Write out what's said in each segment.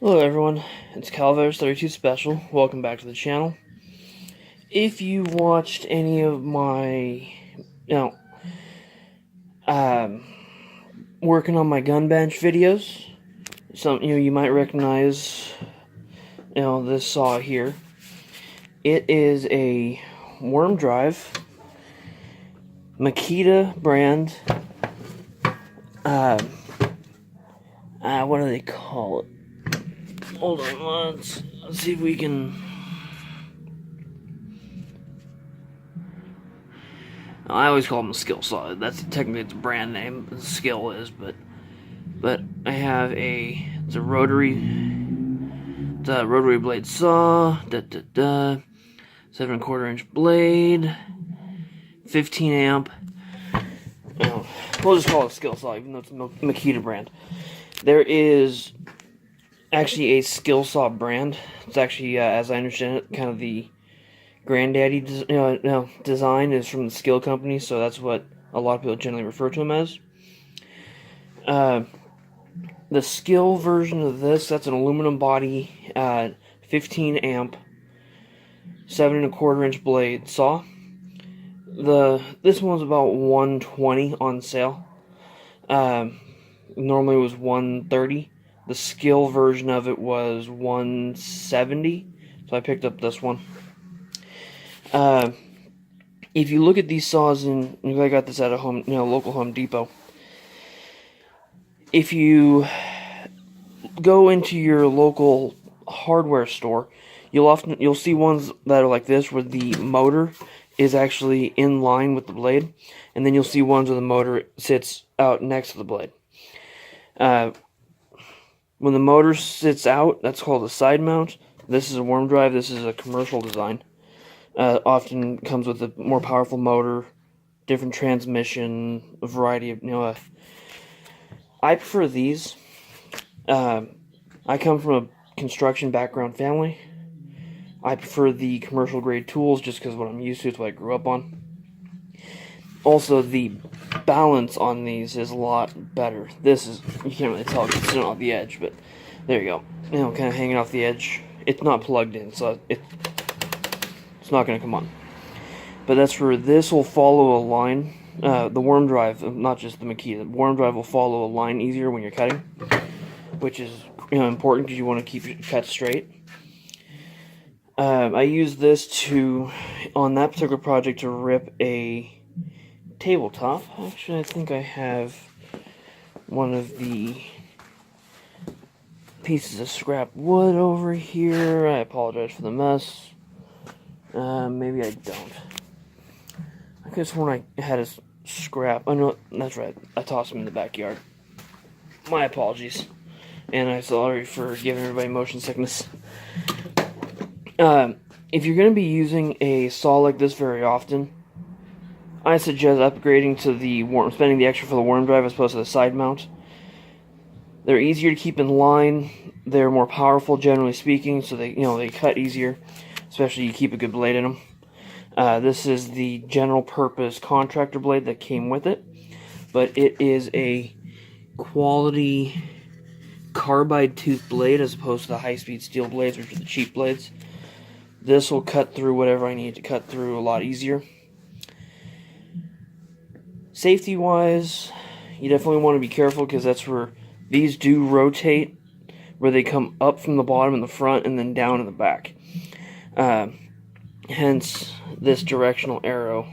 Hello everyone, it's Calvarez32 Special. Welcome back to the channel. If you watched any of my, um, working on my gun bench videos, you might recognize, this saw here. It is a worm drive, Makita brand. What do they call it? Hold on, let's see if we can. I always call them a Skillsaw. That's technically its brand name. The Skill is, but I have it's a rotary blade saw. 7¼ inch blade, 15 amp. We'll just call it a Skillsaw, even though it's a Makita brand. There is actually a Skillsaw brand. It's actually, as I understand it, kind of the granddaddy design is from the Skill company, so that's what a lot of people generally refer to them as. The Skill version of this, that's an aluminum body, 15 amp, 7¼ inch blade saw. This one's about $120 on sale. Normally it was $130. The Skill version of it was $170, so I picked up this one. If you look at these saws, I got this at a local Home Depot. If you go into your local hardware store, you'll see ones that are like this, where the motor is actually in line with the blade, and then you'll see ones where the motor sits out next to the blade. When the motor sits out, that's called a side mount. This is a worm drive. This is a commercial design. Often comes with a more powerful motor, different transmission, a variety of, I prefer these. I come from a construction background family. I prefer the commercial grade tools just because what I'm used to, it's what I grew up on. Also, the balance on these is a lot better. This is, you can't really tell because it's sitting off the edge, but there you go. Kind of hanging off the edge. It's not plugged in, so it's not going to come on. But that's for, this will follow a line. The worm drive, not just the Makita, the worm drive will follow a line easier when you're cutting, which is important because you want to keep your cut straight. I use this on that particular project, to rip a tabletop. Actually, I think I have one of the pieces of scrap wood over here. I apologize for the mess. Maybe I don't. I could have sworn I had a scrap. Oh no, that's right. I tossed them in the backyard. My apologies. And I'm sorry for giving everybody motion sickness. If you're going to be using a saw like this very often, I suggest upgrading to spending the extra for the worm drive as opposed to the side mount. They're easier to keep in line. They're more powerful, generally speaking, so they cut easier, especially you keep a good blade in them. This is the general purpose contractor blade that came with it, but it is a quality carbide tooth blade as opposed to the high-speed steel blades, which are the cheap blades. This will cut through whatever I need to cut through a lot easier. Safety-wise, you definitely want to be careful because that's where these do rotate, where they come up from the bottom in the front and then down in the back. Hence this directional arrow.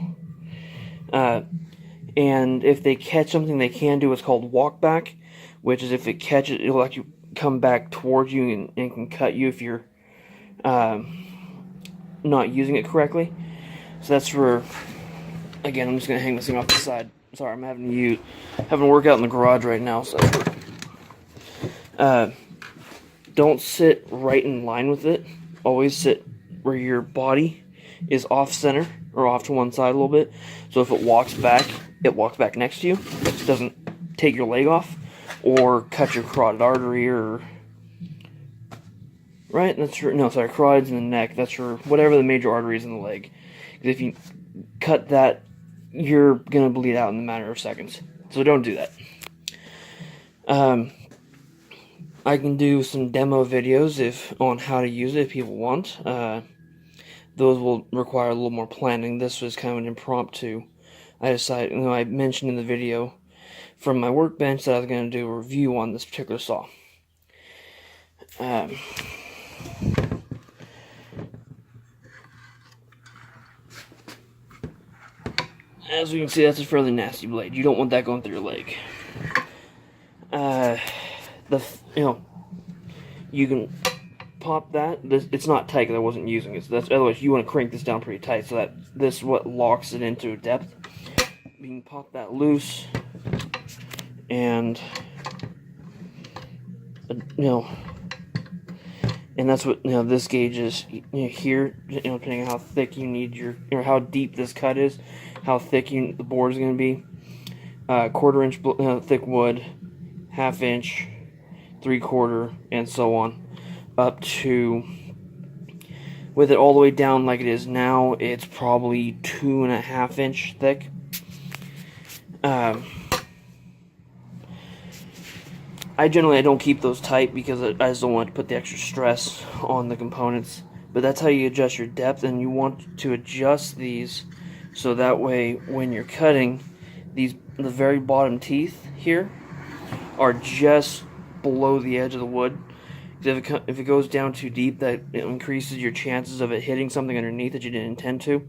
And if they catch something, they can do what's called walk back, which is if it catches, it'll actually come back towards you and can cut you if you're not using it correctly. So that's for, again, I'm just going to hang this thing off the side. Sorry, I'm having to work out in the garage right now, so don't sit right in line with it. Always sit where your body is off center, or off to one side a little bit. So if it walks back next to you. It doesn't take your leg off or cut your carotid artery, or right? That's for, no, sorry, carotids in the neck. That's for whatever the major arteries in the leg. Because if you cut that, you're gonna bleed out in a matter of seconds. So don't do that. I can do some demo videos on how to use it if people want. Those will require a little more planning. This was kind of an impromptu. I decided, I mentioned in the video from my workbench that I was going to do a review on this particular saw. As we can see, that's a fairly nasty blade. You don't want that going through your leg. You can pop that. It's not tight because I wasn't using it. So otherwise you want to crank this down pretty tight so that this is what locks it into depth. You can pop that loose, and and that's what this gauge is here. Depending on how thick you need or how deep this cut is, how thick the board is going to be. 1/4 inch thick wood, 1/2 inch, 3/4, and so on, up to, with it all the way down like it is now, it's probably 2.5 inch thick. I don't keep those tight because I just don't want to put the extra stress on the components. But that's how you adjust your depth, and you want to adjust these so that way when you're cutting, the very bottom teeth here are just below the edge of the wood. If it goes down too deep, that it increases your chances of it hitting something underneath that you didn't intend to,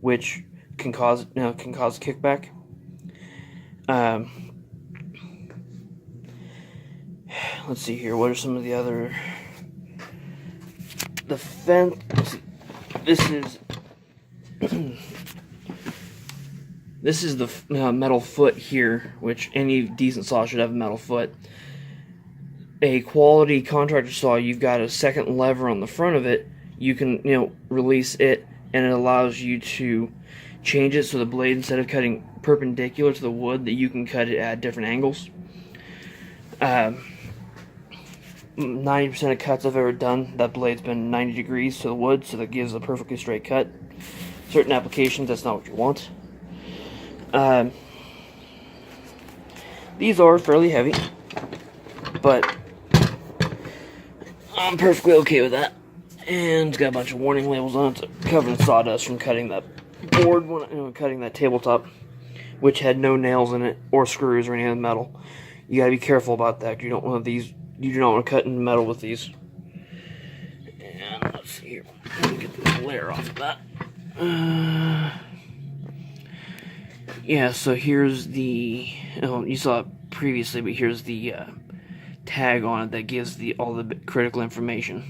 which can cause kickback. Let's see here. What are some of the other? The fence. This is this is the metal foot here, which any decent saw should have a metal foot. A quality contractor saw, you've got a second lever on the front of it. You can release it, and it allows you to change it so the blade, instead of cutting perpendicular to the wood, that you can cut it at different angles. 90% of cuts I've ever done, that blade's been 90 degrees to the wood, so that gives a perfectly straight cut. Certain applications, that's not what you want. These are fairly heavy, but I'm perfectly okay with that. And it's got a bunch of warning labels on it, covered in sawdust from cutting that board, cutting that tabletop, which had no nails in it or screws or any other metal. You gotta be careful about that. You don't want these. You do not want to cut in metal with these. And let's see here. Let me get this layer off of that. Yeah, so here's the. You saw it previously, but here's the tag on it that gives all the critical information.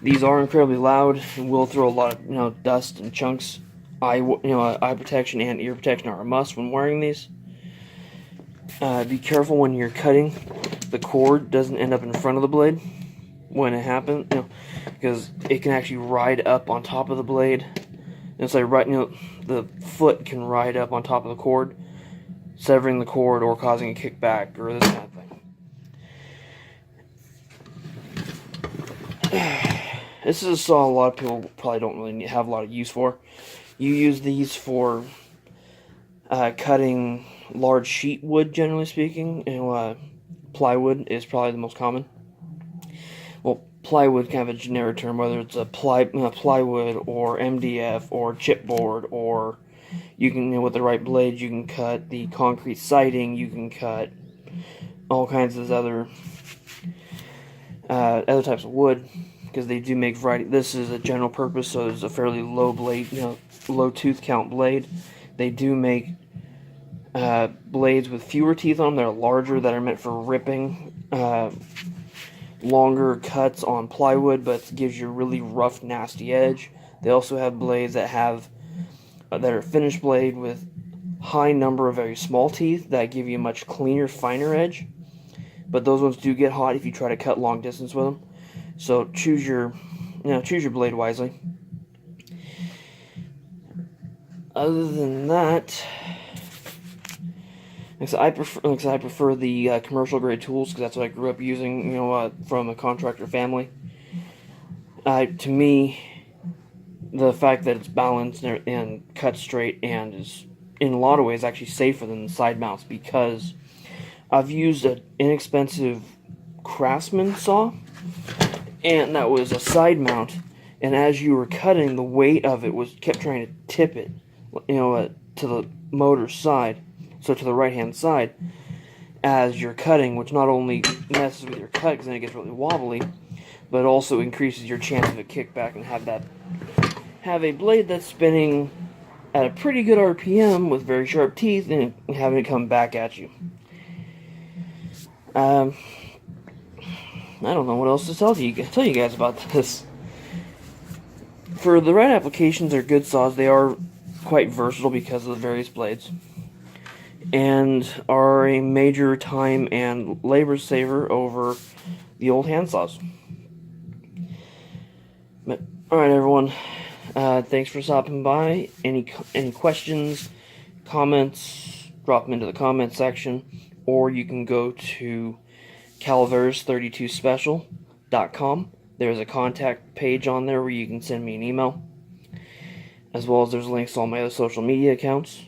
These are incredibly loud and will throw a lot of dust and chunks. Eye protection and ear protection are a must when wearing these. Be careful when you're cutting. The cord doesn't end up in front of the blade when it happens, because it can actually ride up on top of the blade. And it's like the foot can ride up on top of the cord, severing the cord or causing a kickback or this kind of thing. This is a saw a lot of people probably don't really have a lot of use for. You use these for cutting large sheet wood, generally speaking. Plywood is probably the most common. Well, plywood, kind of a generic term, whether it's a plywood or MDF or chipboard, or you can, with the right blade, you can cut the concrete siding. You can cut all kinds of other types of wood, because they do make variety. This is a general purpose, so it's a fairly low blade, low tooth count blade. They do make blades with fewer teeth on them. They're larger, that are meant for ripping longer cuts on plywood, but gives you a really rough, nasty edge. They also have blades that are finished blade with high number of very small teeth that give you a much cleaner, finer edge. But those ones do get hot if you try to cut long distance with them. So choose your blade wisely. Other than that, I prefer the commercial grade tools, because that's what I grew up using, from a contractor family. To me, the fact that it's balanced and cut straight and is in a lot of ways actually safer than the side mounts, because I've used an inexpensive Craftsman saw, and that was a side mount. And as you were cutting, the weight of it kept trying to tip it, to the motor side, so to the right hand side, as you're cutting, which not only messes with your cut because then it gets really wobbly, but also increases your chance of a kickback and have a blade that's spinning at a pretty good RPM with very sharp teeth and having it come back at you. I don't know what else to tell you guys about this. For the right applications, they're good saws. They are quite versatile because of the various blades, and are a major time and labor saver over the old hand saws. But, alright everyone, thanks for stopping by. Any questions, comments, drop them into the comment section, or you can go to Calaveras32special.com. There's a contact page on there where you can send me an email, as well as there's links to all my other social media accounts.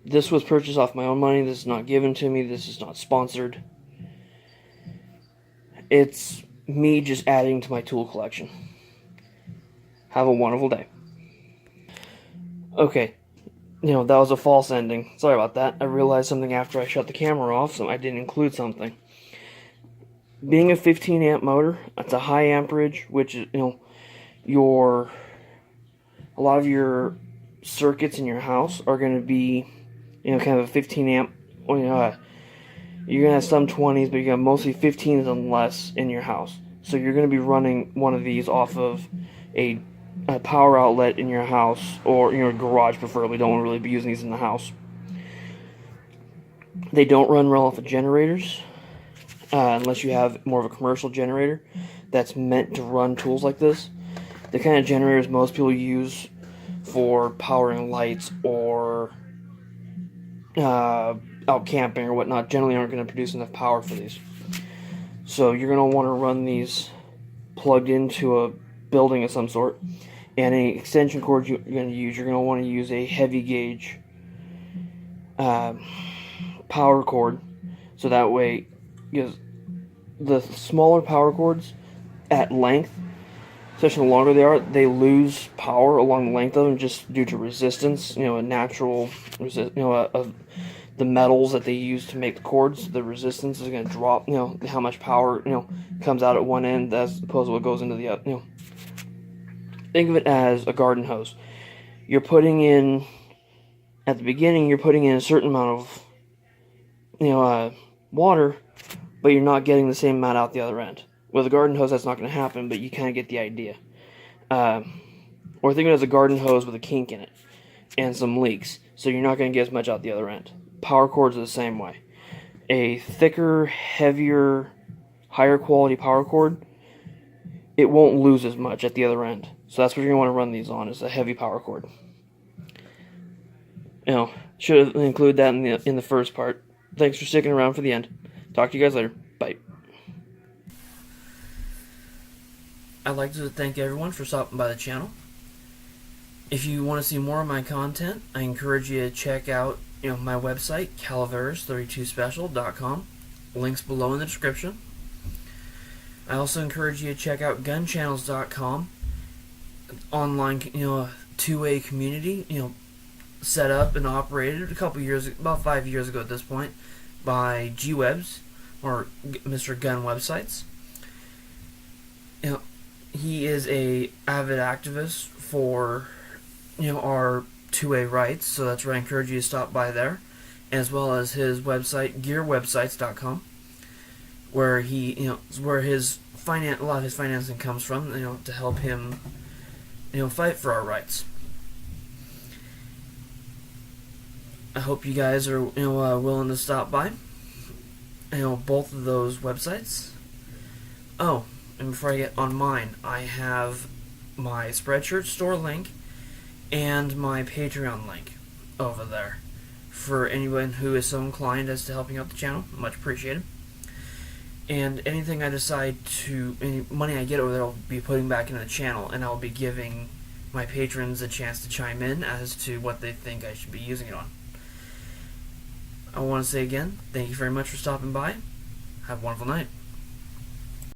This was purchased off my own money. This is not given to me. This is not sponsored. It's me just adding to my tool collection. Have a wonderful day. Okay, that was a false ending. Sorry about that. I realized something after I shut the camera off, so I didn't include something. Being a 15 amp motor, that's a high amperage, which is, a lot of your circuits in your house are going to be, kind of a 15 amp, you're going to have some 20s, but you're going to mostly 15s and less in your house. So you're going to be running one of these off of a power outlet in your house, or your garage preferably. Don't really be using these in the house. They don't run well off of generators, unless you have more of a commercial generator that's meant to run tools like this. The kind of generators most people use for powering lights or out camping or whatnot generally aren't going to produce enough power for these. So you're going to want to run these plugged into a building of some sort. And any extension cords you're going to want to use a heavy gauge power cord. So that way, because the smaller power cords at length, especially the longer they are, they lose power along the length of them just due to resistance. A natural of the metals that they use to make the cords. The resistance is going to drop. How much power comes out at one end as opposed to what goes into the other. Think of it as a garden hose. You're putting in at the beginning. You're putting in a certain amount of water, but you're not getting the same amount out the other end. With a garden hose, that's not going to happen, but you kind of get the idea. Or think of it as a garden hose with a kink in it and some leaks, so you're not going to get as much out the other end. Power cords are the same way. A thicker, heavier, higher quality power cord, it won't lose as much at the other end. So that's what you're going to want to run these on, is a heavy power cord. Should have included that in the first part. Thanks for sticking around for the end. Talk to you guys later. Bye. I'd like to thank everyone for stopping by the channel. If you want to see more of my content, I encourage you to check out my website, Calaveras32special.com. Links below in the description. I also encourage you to check out gunchannels.com. Online, two-way community, set up and operated about 5 years ago at this point, by G-Webs, or Mr. Gun Websites. He is a avid activist for, our two-way rights, so that's where I encourage you to stop by there, as well as his website, gearwebsites.com, where where a lot of his financing comes from, to help him, fight for our rights. I hope you guys are, willing to stop by, both of those websites. Oh, and before I get on mine, I have my Spreadshirt store link and my Patreon link over there for anyone who is so inclined as to helping out the channel. Much appreciated. And anything I decide any money I get over there, I'll be putting back into the channel, and I'll be giving my patrons a chance to chime in as to what they think I should be using it on. I want to say again, thank you very much for stopping by. Have a wonderful night.